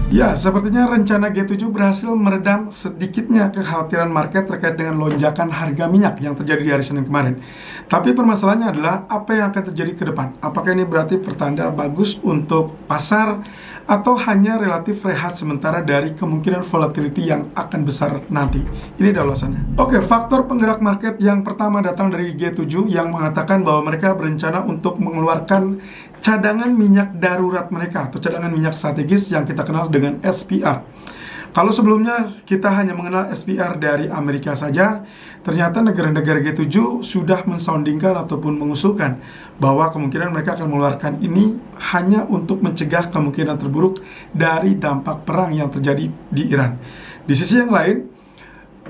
Ya, sepertinya rencana G7 berhasil meredam sedikitnya kekhawatiran market terkait dengan lonjakan harga minyak yang terjadi di hari Senin kemarin. Tapi permasalahannya adalah apa yang akan terjadi ke depan. Apakah ini berarti pertanda bagus untuk pasar atau hanya relatif rehat sementara dari kemungkinan volatility yang akan besar nanti? Ini adalah ulasannya. Oke, faktor penggerak market yang pertama datang dari G7 yang mengatakan bahwa mereka berencana untuk mengeluarkan cadangan minyak darurat mereka atau cadangan minyak strategis yang kita kenal dengan SPR. Kalau sebelumnya kita hanya mengenal SPR dari Amerika saja, ternyata negara-negara G7 sudah mensoundingkan ataupun mengusulkan bahwa kemungkinan mereka akan mengeluarkan ini hanya untuk mencegah kemungkinan terburuk dari dampak perang yang terjadi di Iran. Di sisi yang lain,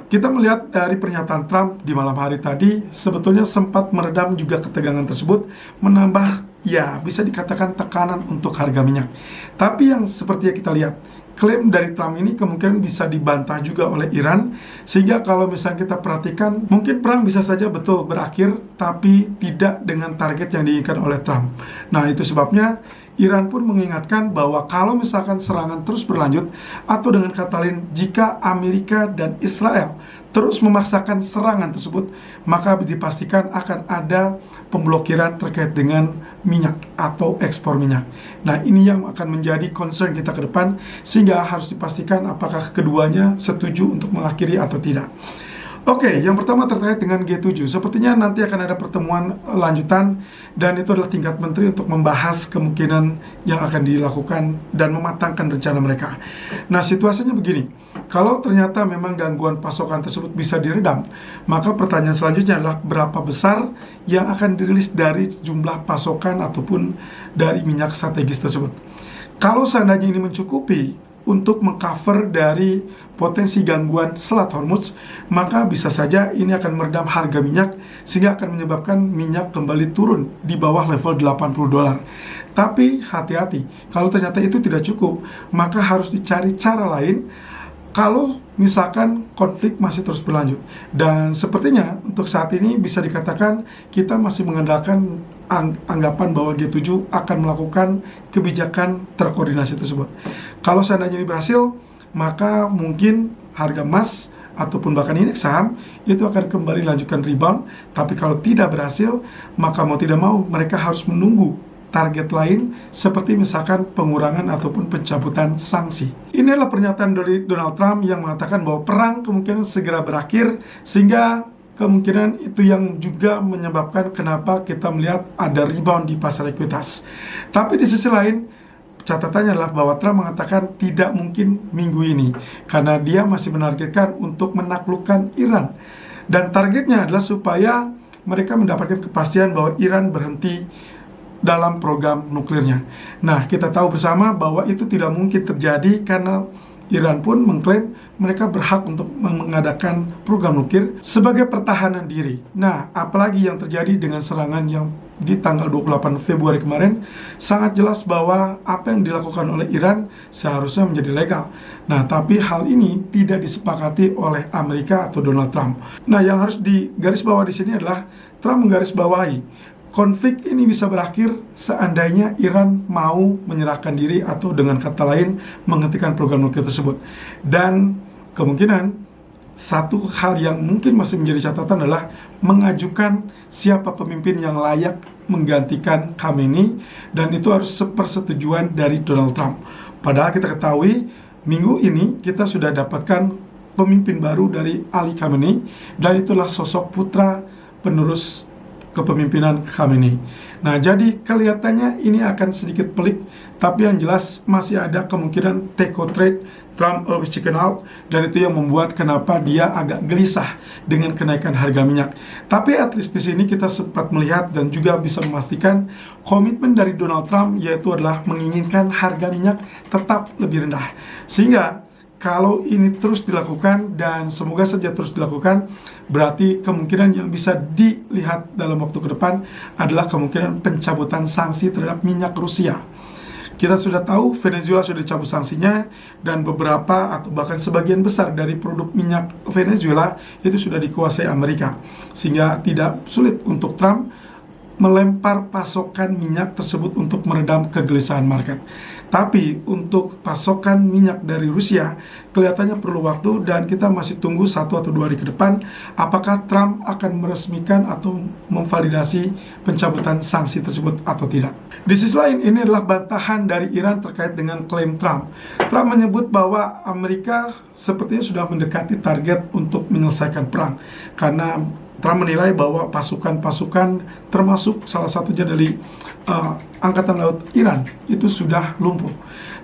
kita melihat dari pernyataan Trump di malam hari tadi sebetulnya sempat meredam juga ketegangan tersebut, menambah ya bisa dikatakan tekanan untuk harga minyak. Tapi yang seperti yang kita lihat, klaim dari Trump ini kemungkinan bisa dibantah juga oleh Iran, sehingga kalau misalnya kita perhatikan mungkin perang bisa saja betul berakhir tapi tidak dengan target yang diinginkan oleh Trump. Nah, itu sebabnya Iran pun mengingatkan bahwa kalau misalkan serangan terus berlanjut, atau dengan kata lain, jika Amerika dan Israel terus memaksakan serangan tersebut, maka dipastikan akan ada pemblokiran terkait dengan minyak atau ekspor minyak. Nah, ini yang akan menjadi concern kita ke depan, sehingga harus dipastikan apakah keduanya setuju untuk mengakhiri atau tidak. Oke, yang pertama terkait dengan G7. Sepertinya nanti akan ada pertemuan lanjutan, dan itu adalah tingkat menteri untuk membahas kemungkinan yang akan dilakukan dan mematangkan rencana mereka. Nah, situasinya begini. Kalau ternyata memang gangguan pasokan tersebut bisa diredam, maka pertanyaan selanjutnya adalah berapa besar yang akan dirilis dari jumlah pasokan ataupun dari minyak strategis tersebut. Kalau seandainya ini mencukupi untuk mengcover dari potensi gangguan Selat Hormuz, maka bisa saja ini akan meredam harga minyak sehingga akan menyebabkan minyak kembali turun di bawah level $80. Tapi hati-hati, kalau ternyata itu tidak cukup, maka harus dicari cara lain kalau misalkan konflik masih terus berlanjut. Dan sepertinya untuk saat ini bisa dikatakan kita masih mengandalkan anggapan bahwa G7 akan melakukan kebijakan terkoordinasi tersebut. Kalau seandainya ini berhasil, maka mungkin harga emas ataupun bahkan indeks saham itu akan kembali lanjutkan rebound. Tapi kalau tidak berhasil, maka mau tidak mau mereka harus menunggu target lain seperti misalkan pengurangan ataupun pencabutan sanksi. Ini adalah pernyataan dari Donald Trump yang mengatakan bahwa perang kemungkinan segera berakhir, sehingga kemungkinan itu yang juga menyebabkan kenapa kita melihat ada rebound di pasar ekuitas. Tapi di sisi lain, catatannya adalah bahwa Trump mengatakan tidak mungkin minggu ini, karena dia masih menargetkan untuk menaklukkan Iran. Dan targetnya adalah supaya mereka mendapatkan kepastian bahwa Iran berhenti dalam program nuklirnya. Nah, kita tahu bersama bahwa itu tidak mungkin terjadi karena Iran pun mengklaim mereka berhak untuk mengadakan program nuklir sebagai pertahanan diri. Nah, apalagi yang terjadi dengan serangan yang di tanggal 28 Februari kemarin, sangat jelas bahwa apa yang dilakukan oleh Iran seharusnya menjadi legal. Nah, tapi hal ini tidak disepakati oleh Amerika atau Donald Trump. Nah, yang harus digarisbawahi di sini adalah Trump menggarisbawahi konflik ini bisa berakhir seandainya Iran mau menyerahkan diri atau dengan kata lain menghentikan program nuklir tersebut. Dan kemungkinan satu hal yang mungkin masih menjadi catatan adalah mengajukan siapa pemimpin yang layak menggantikan Khamenei, dan itu harus sepersetujuan dari Donald Trump. Padahal kita ketahui minggu ini kita sudah dapatkan pemimpin baru dari Ali Khamenei, dan itulah sosok putra penerus kepemimpinan Khamenei. Nah, jadi kelihatannya ini akan sedikit pelik, tapi yang jelas masih ada kemungkinan take or trade, Trump always chicken out, dan itu yang membuat kenapa dia agak gelisah dengan kenaikan harga minyak. Tapi at least di sini kita sempat melihat dan juga bisa memastikan komitmen dari Donald Trump, yaitu adalah menginginkan harga minyak tetap lebih rendah. Sehingga kalau ini terus dilakukan, dan semoga saja terus dilakukan, berarti kemungkinan yang bisa dilihat dalam waktu ke depan adalah kemungkinan pencabutan sanksi terhadap minyak Rusia. Kita sudah tahu Venezuela sudah dicabut sanksinya, dan beberapa atau bahkan sebagian besar dari produk minyak Venezuela itu sudah dikuasai Amerika. Sehingga tidak sulit untuk Trump melempar pasokan minyak tersebut untuk meredam kegelisahan market. Tapi untuk pasokan minyak dari Rusia kelihatannya perlu waktu, dan kita masih tunggu 1 atau 2 hari ke depan apakah Trump akan meresmikan atau memvalidasi pencabutan sanksi tersebut atau tidak. Di sisi lain, ini adalah bantahan dari Iran terkait dengan klaim Trump. Trump menyebut bahwa Amerika sepertinya sudah mendekati target untuk menyelesaikan perang, karena Trump menilai bahwa pasukan-pasukan termasuk salah satunya dari Angkatan Laut Iran itu sudah lumpuh.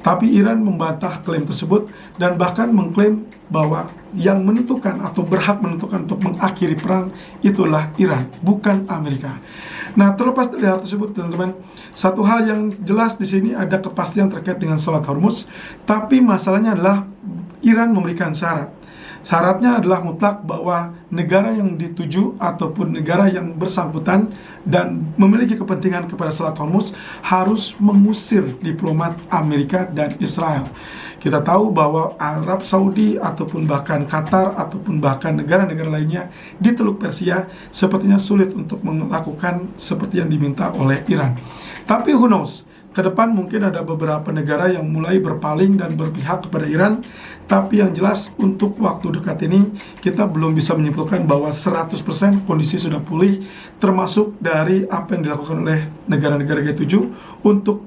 Tapi Iran membantah klaim tersebut dan bahkan mengklaim bahwa yang menentukan atau berhak menentukan untuk mengakhiri perang itulah Iran, bukan Amerika. Nah, terlepas dari hal tersebut, teman-teman, satu hal yang jelas di sini ada kepastian terkait dengan Selat Hormuz, tapi masalahnya adalah Iran memberikan syarat. Syaratnya adalah mutlak bahwa negara yang dituju ataupun negara yang bersangkutan dan memiliki kepentingan kepada Selat Hormuz harus mengusir diplomat Amerika dan Israel. Kita tahu bahwa Arab Saudi ataupun bahkan Qatar ataupun bahkan negara-negara lainnya di Teluk Persia sepertinya sulit untuk melakukan seperti yang diminta oleh Iran. Tapi who knows? Ke depan mungkin ada beberapa negara yang mulai berpaling dan berpihak kepada Iran. Tapi yang jelas untuk waktu dekat ini kita belum bisa menyimpulkan bahwa 100% kondisi sudah pulih, termasuk dari apa yang dilakukan oleh negara-negara G7 untuk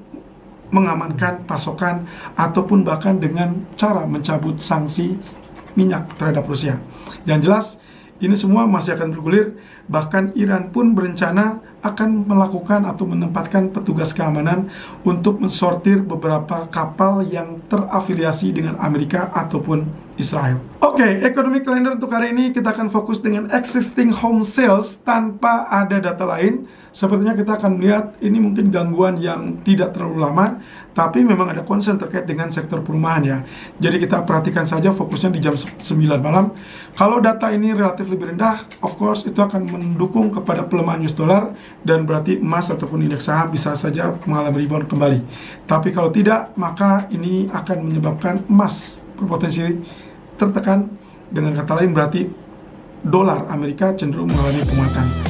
mengamankan pasokan ataupun bahkan dengan cara mencabut sanksi minyak terhadap Rusia. Yang jelas ini semua masih akan bergulir, bahkan Iran pun berencana akan melakukan atau menempatkan petugas keamanan untuk mensortir beberapa kapal yang terafiliasi dengan Amerika ataupun Israel. Oke, economic calendar untuk hari ini kita akan fokus dengan existing home sales tanpa ada data lain. Sepertinya kita akan melihat ini mungkin gangguan yang tidak terlalu lama, tapi memang ada concern terkait dengan sektor perumahan ya. Jadi kita perhatikan saja fokusnya di jam 9 malam. Kalau data ini relatif lebih rendah, of course itu akan mendukung kepada pelemahan US dollar, dan berarti emas ataupun indeks saham bisa saja mengalami rebound kembali. Tapi kalau tidak, maka ini akan menyebabkan emas berpotensi tertekan. Dengan kata lain berarti dolar Amerika cenderung mengalami penguatan.